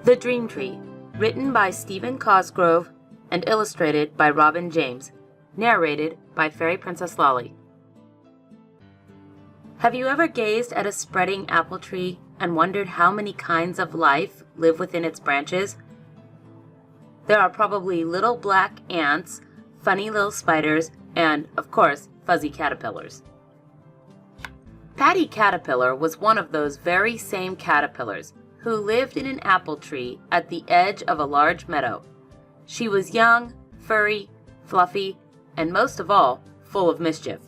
The Dream Tree, written by Stephen Cosgrove and illustrated by Robin James, narrated by Fairy Princess Lolly. Have you ever gazed at a spreading apple tree and wondered how many kinds of life live within its branches? There are probably little black ants, funny little spiders, and, of course, fuzzy caterpillars. Patti Caterpillar was one of those very same caterpillars who lived in an apple tree at the edge of a large meadow. She was young, furry, fluffy, and most of all, full of mischief.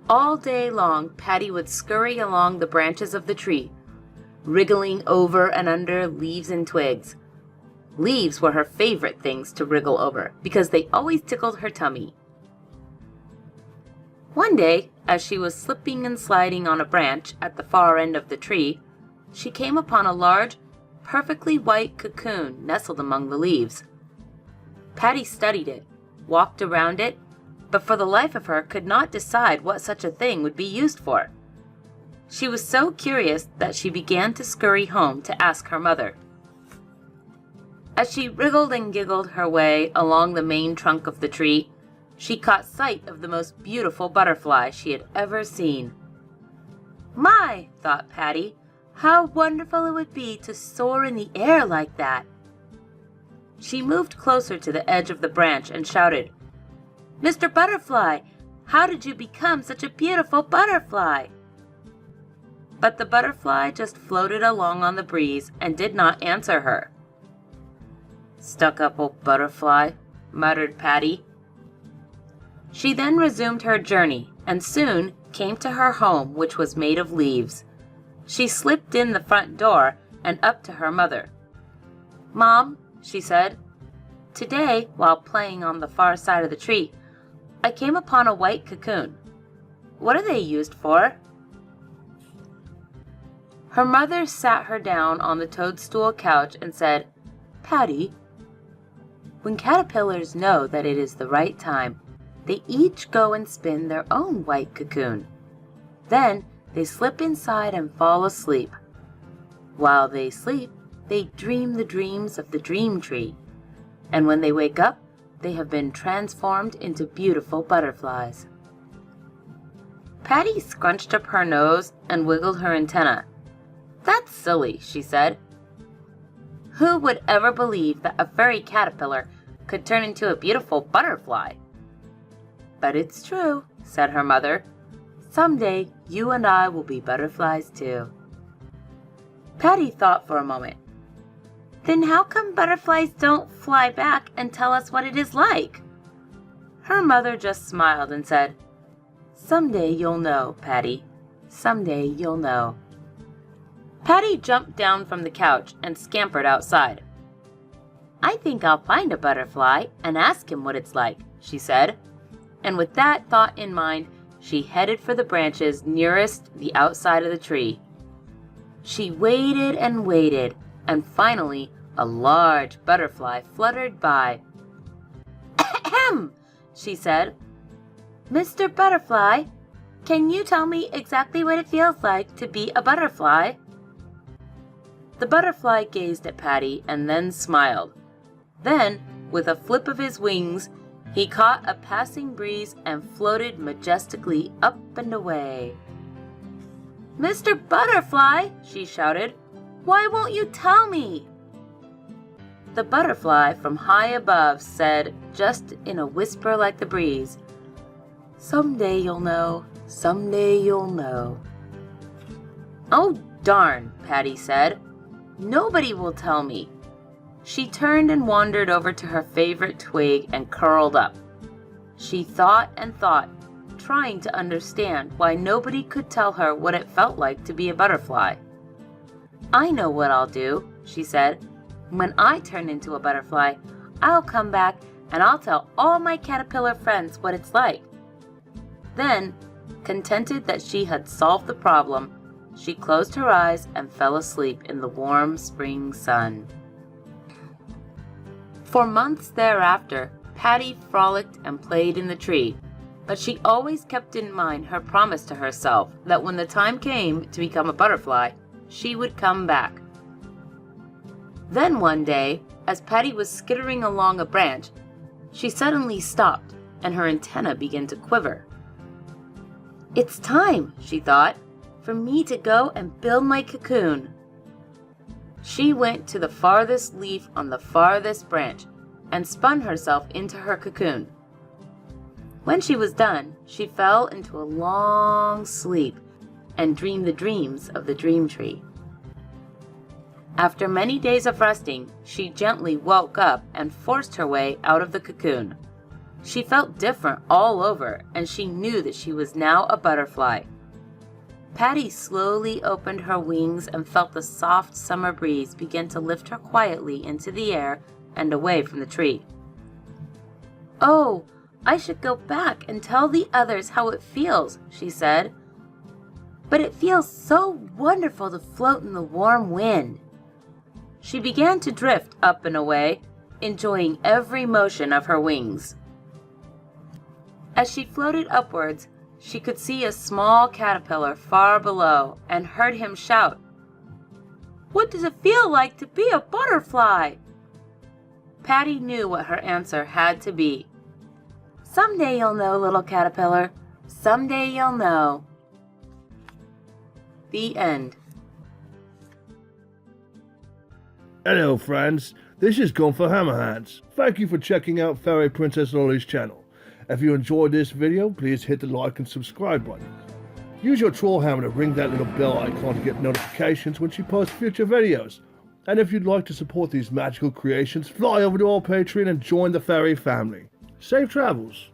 All day long, Patti would scurry along the branches of the tree, wriggling over and under leaves and twigs. Leaves were her favorite things to wriggle over because they always tickled her tummy. One day, as she was slipping and sliding on a branch at the far end of the tree, she came upon a large, perfectly white cocoon nestled among the leaves. Patti studied it, walked around it, but for the life of her could not decide what such a thing would be used for. She was so curious that she began to scurry home to ask her mother. As she wriggled and giggled her way along the main trunk of the tree, she caught sight of the most beautiful butterfly she had ever seen. "My," thought Patti, "how wonderful it would be to soar in the air like that." She moved closer to the edge of the branch and shouted, "Mr. Butterfly, how did you become such a beautiful butterfly?" But the butterfly just floated along on the breeze and did not answer her. "Stuck-up old butterfly," muttered Patti. She then resumed her journey and soon came to her home, which was made of leaves. She slipped in the front door and up to her mother. "Mom," she said, "today, while playing on the far side of the tree, I came upon a white cocoon. What are they used for?" Her mother sat her down on the toadstool couch and said, "Patti, when caterpillars know that it is the right time, they each go and spin their own white cocoon. Then they slip inside and fall asleep. While they sleep, they dream the dreams of the dream tree. And when they wake up, they have been transformed into beautiful butterflies." Patti scrunched up her nose and wiggled her antenna. "That's silly," she said. "Who would ever believe that a fairy caterpillar could turn into a beautiful butterfly?" "But it's true," said her mother. "Someday you and I will be butterflies too." Patti thought for a moment. "Then how come butterflies don't fly back and tell us what it is like?" Her mother just smiled and said, "Someday you'll know, Patti. Someday you'll know." Patti jumped down from the couch and scampered outside. "I think I'll find a butterfly and ask him what it's like," she said. And with that thought in mind, she headed for the branches nearest the outside of the tree. She waited and waited, and finally a large butterfly fluttered by. "Ahem!" she said. "Mr. Butterfly, can you tell me exactly what it feels like to be a butterfly?" The butterfly gazed at Patti and then smiled. Then, with a flip of his wings, he caught a passing breeze and floated majestically up and away. "Mr. Butterfly," she shouted, "why won't you tell me?" The butterfly from high above said, just in a whisper like the breeze, "Someday you'll know, someday you'll know." "Oh, darn," Patti said. "Nobody will tell me." She turned and wandered over to her favorite twig and curled up. She thought and thought, trying to understand why nobody could tell her what it felt like to be a butterfly. "I know what I'll do," she said. "When I turn into a butterfly, I'll come back and I'll tell all my caterpillar friends what it's like." Then, contented that she had solved the problem, she closed her eyes and fell asleep in the warm spring sun. For months thereafter, Patti frolicked and played in the tree, but she always kept in mind her promise to herself that when the time came to become a butterfly, she would come back. Then one day, as Patti was skittering along a branch, she suddenly stopped and her antenna began to quiver. "It's time," she thought, "for me to go and build my cocoon." She went to the farthest leaf on the farthest branch and spun herself into her cocoon. When she was done, she fell into a long sleep and dreamed the dreams of the dream tree. After many days of resting, she gently woke up and forced her way out of the cocoon. She felt different all over, and she knew that she was now a butterfly. Patti slowly opened her wings and felt the soft summer breeze begin to lift her quietly into the air and away from the tree. "Oh, I should go back and tell the others how it feels," she said. "But it feels so wonderful to float in the warm wind." She began to drift up and away, enjoying every motion of her wings. As she floated upwards, she could see a small caterpillar far below and heard him shout, "What does it feel like to be a butterfly?" Patti knew what her answer had to be. "Someday you'll know, little caterpillar. Someday you'll know." The end. Hello friends, this is Gunther Hammerhands. Thank you for checking out Fairy Princess Lolly's channel. If you enjoyed this video, please hit the like and subscribe button. Use your troll hammer to ring that little bell icon to get notifications when she posts future videos. And if you'd like to support these magical creations, fly over to our Patreon and join the fairy family. Safe travels!